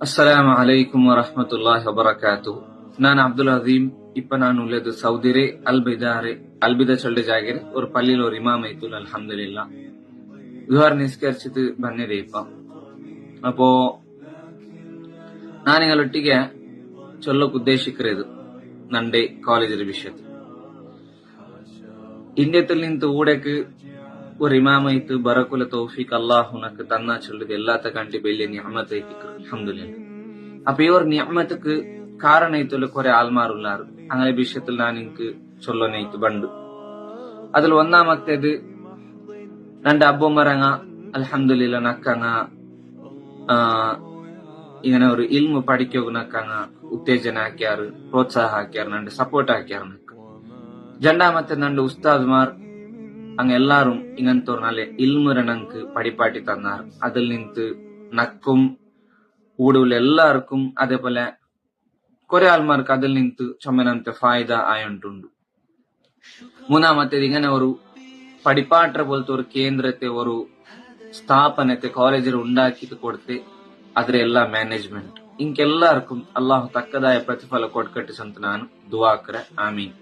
ಅಸ್ಸಲಾಮು ಅಲೈಕುಂ ವರಹಮತುಲ್ಲಾಹಿ ವಬರಕಾತುಹು. ನಾನು ಅಬ್ದುಲ್ ಅಜೀಮ್. ಇಪ್ಪ ನಾನು ಉಳ್ಳದು ಸೌದಿರೆ ಅಲ್ಬಿದ ಚೊಲ್ಲೆ ಜಾಗೆರೆ ഒരു പള്ളിയിൽ ഒരു ഇമാമൈത്തുൽ അൽഹംദുലില്ലാ ദുആർ നിസ്കരിച്ചിട്ട് ಬಂದಿದೆ ഇപ്പ. അപ്പോ നാനിങ്ങളൊಟ್ಟಿಗೆ ചൊല്ലക്ക് ഉദ്ദേശിക്കുന്നത് നന്റെ കോളേജിലെ വിഷയത്തിൽ ഇന്ത്യത്തിൽ നിಂತು ഊടക്ക് ഒരു ഇമാമൈത്ത് ബറകുല തൗഫീഖ് അല്ലാഹുനക്ക് തന്നാ ചൊല്ലത് എല്ലാത്ത കണ്ടി വലിയ നിഅമത്ത് ಐತಿಕ್ರು അൽഹംദുലില്ലാ. അപ്പൊ ഈ ഒരു നിഅമത്ക്ക് കാരണായിട്ടുള്ള കുറെ ആൾമാരുള്ളാറ്. അങ്ങനെ വിഷയത്തിൽ ഞാൻ എനിക്ക് ചൊല്ലനായിട്ട് ബണ്ട്. അതിൽ ഒന്നാമത്തേത് രണ്ട് അബ്ബുമരങ്ങ അൽഹംദുലില്ലാ നക്കങ്ങ ഇങ്ങനെ ഒരു ഇൽമു പഠിക്കുക നക്കങ്ങ ഉത്തേജന ಹಾಕ್ಯಾರು, ಪ್ರೋತ್ಸಾಹ ಹಾಕ್ಯಾರು, ನಂದು ಸಪೋರ್ಟ್ ಹಾಕ್ಯಾರು ನಕ್ಕ. രണ്ടാമത്തെ ನಂದು ഉസ്താദ്മാർ അങ്ങ് എല്ലാരും ഇങ്ങനത്തെ നല്ല ഇൽമുര നങ്ക് പഠിപ്പാട്ടി തന്നാർ. അതിൽ നിന്ന് നക്കും ഊടുള്ള എല്ലാവർക്കും അതേപോലെ കുറെ ആൾമാർക്ക് അതിൽ നിന്ന് ചുമനത്തെ ഫായ്ദ ആയുണ്ടുണ്ട്. മൂന്നാമത്തേത് ഇങ്ങനെ ഒരു പഠിപ്പാട്ട പോലത്തെ ഒരു കേന്ദ്രത്തെ ഒരു സ്ഥാപനത്തെ കോളേജിൽ ഉണ്ടാക്കിയിട്ട് കൊടുത്ത് അതിലെ എല്ലാ മാനേജ്മെന്റ് ಇಂಕೆಲ್ಲರಿಗೂ ಅಲ್ಲಾಹ್ ತಕ್ಕದಾಯ ಪ್ರತಿಫಲ ಕೊಡ್ಕಟ್ಟಿಸಂತ ನಾನು ದುಆ ಆಮೀನ್.